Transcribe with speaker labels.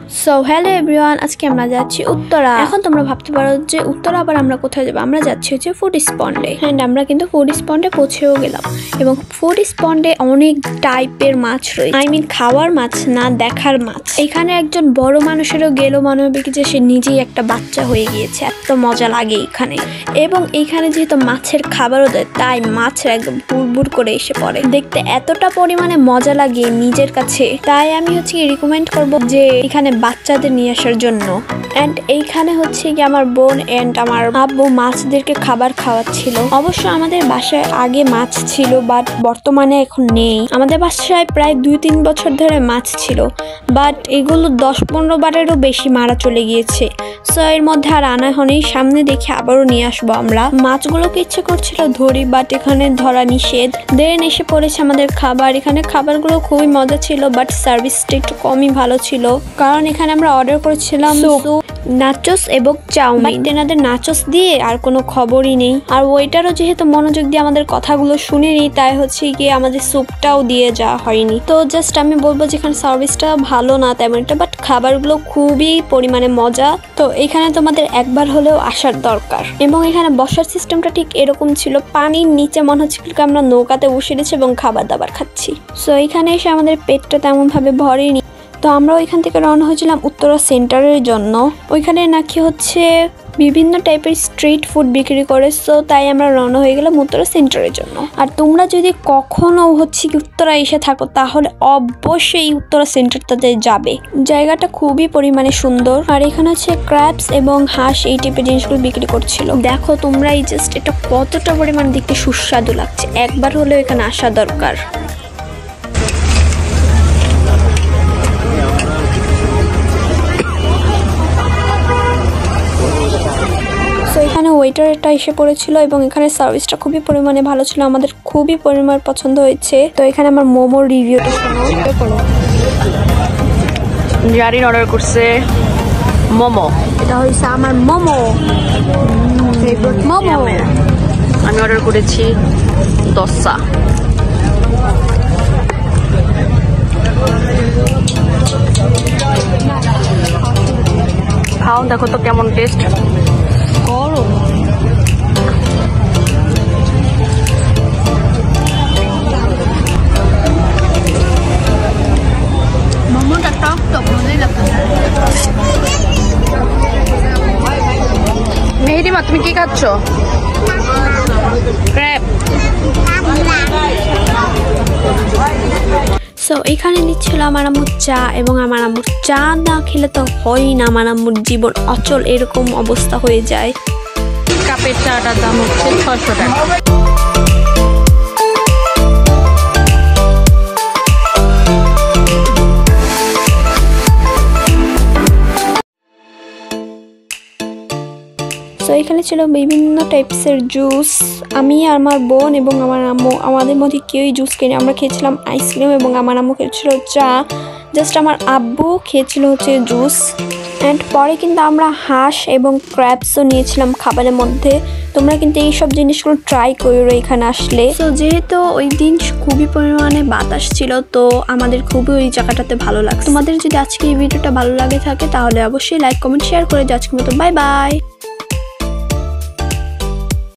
Speaker 1: So hello everyone, আজকে আমরা যাচ্ছি উত্তরা। এখন তোমরা ভাবতে পারো যে উত্তরা আবার আমরা কোথায় যাবো। আমরা যাচ্ছি হচ্ছে ফুড স্পন্ডে। অ্যান্ড আমরা কিন্তু ফুড স্পন্ডে পৌঁছেও গেলাম। এবং ফুড স্পন্ডে অনেক টাইপের মাছ রয়েছে, খাওয়ার মাছ না, দেখার মাছ। এখানে একজন বড় মানুষেরও গেল মনে হবে কি যে সে নিজেই একটা বাচ্চা হয়ে গিয়েছে, এত মজা লাগে এখানে। এবং এইখানে যেহেতু মাছের খাবারও দেয়, তাই মাছের একদম বুড় করে এসে পড়ে। দেখতে এতটা পরিমাণে মজা লাগে নিজের কাছে, তাই আমি হচ্ছে রিকমেন্ড করব যে এখানে বাচ্চাদের নিয়ে আসার জন্য। এন্ড এইখানে হচ্ছে কি আমার বোন এন্ড আমার আব্বু মাছদেরকে খাবার খাওয়াচ্ছিল। অবশ্য আমাদের বাসায় আগে মাছ ছিল, বাট বর্তমানে এখন নেই। আমাদের বাসায় প্রায় 2-3 বছর ধরে মাছ ছিল, বাট এগুলো 10-15 বারেরও বেশি মারা চলে গিয়েছে। সো এর মধ্যে আর আনা হয়নি, সামনে দেখে আবারও নিয়ে আসবো আমরা। মাছগুলোকে ইচ্ছে করছিল ধরি, বাট এখানে ধরা নিষেধ। দেন এসে পড়েছে আমাদের খাবার। এখানে খাবারগুলো খুবই মজা ছিল, বাট সার্ভিসটা একটু কমই ভালো ছিল, কারণ এখানে আমরা অর্ডার করেছিলাম নাচোস এবং চাউমিন। এনাদের নাচোস দিয়ে আর কোনো খবরই নেই। আর ওয়েটারও যেহেতু মনোযোগ দিয়ে আমাদের কথাগুলো শুনেনি, তাই হচ্ছে গিয়ে আমাদের স্যুপটাও দিয়ে যাওয়া হয়নি। তো জাস্ট আমি বলবো যেখানে সার্ভিসটা ভালো না তেমন একটা, বাট খাবারগুলো খুবই পরিমাণে মজা। তো এখানে তোমাদের একবার হলেও আসার দরকার। এবং এখানে বসার সিস্টেমটা ঠিক এরকম ছিল, পানির নিচে মনে হচ্ছে আমরা নৌকাতে বসে রয়েছি এবং খাবার দাবার খাচ্ছি। সো এখানে এসে আমাদের পেটটা তেমন ভাবে ভরেনি। তো আমরা ওইখান থেকে রওনা হয়েছিলাম উত্তরা সেন্টারের জন্য। ওইখানে নাকি হচ্ছে বিভিন্ন টাইপের স্ট্রিট ফুড বিক্রি করে, সো তাই আমরা রওনা হয়ে গেলাম উত্তরা সেন্টারের জন্য। আর তোমরা যদি কখনো হচ্ছে কি উত্তরা এসে থাকো, তাহলে অবশ্যই উত্তরা সেন্টারটাতে যাবে। জায়গাটা খুবই পরিমাণে সুন্দর। আর এখানে হচ্ছে ক্র্যাবস এবং হাঁস এই টাইপের জিনিসগুলো বিক্রি করছিল। দেখো তোমরা এই জাস্ট এটা কতটা পরিমাণে দেখতে সুস্বাদু লাগছে, একবার হলেও এখানে আসা দরকার। এখানে ওয়েটারটা এসে পড়েছিল এবং এখানে সার্ভিসটা খুবই পরিমাণে ভালো ছিল, আমাদের খুবই পরিমাণে পছন্দ হয়েছে। তো এখানে আমার মোমোর রিভিউটা শোনো।
Speaker 2: জারিন অর্ডার করছে মোমো।
Speaker 1: এটা হচ্ছে আমার মোমো, ফেভারিট মোমো।
Speaker 2: আমি অর্ডার করেছি দোসা। খাও, দেখো তো কেমন টেস্ট।
Speaker 1: গরম মোমোটা টক টক মজাই লাগছে।
Speaker 2: মেহেদিমা, তুমি কি খাচ্ছ? ক্র্যাব।
Speaker 1: সো এখানে দিচ্ছিল আমার আম্মুর চা, এবং আমার আম্মুর চা না খেলে তো হয়ই না, আমার আম্মুর জীবন অচল এরকম অবস্থা হয়ে যায়।
Speaker 2: কাপের চাটার দাম হচ্ছে 600 টাকা।
Speaker 1: তো এখানে ছিল বিভিন্ন টাইপসের জুস। আমি আর আমার বোন এবং আমার আম্মু, আমাদের মধ্যে কেউই জুস কিনে, আমরা খেয়েছিলাম আইসক্রিম এবং আমার আম্মু খেয়েছিল চা। জাস্ট আমার আব্বু খেয়েছিল হচ্ছে জুস। অ্যান্ড পরে কিন্তু আমরা হাঁস এবং ক্র্যাবসও নিয়েছিলাম খাবারের মধ্যে। তোমরা কিন্তু এইসব জিনিসগুলো ট্রাই করো এখানে আসলে। তো যেহেতু ওই দিন খুবই পরিমাণে বাতাস ছিল, তো আমাদের খুবই ওই জায়গাটাতে ভালো লাগছে। তোমাদের যদি আজকে এই ভিডিওটা ভালো লাগে থাকে, তাহলে অবশ্যই লাইক কমেন্ট শেয়ার করে যাও। আজকের মতো বাই বাই।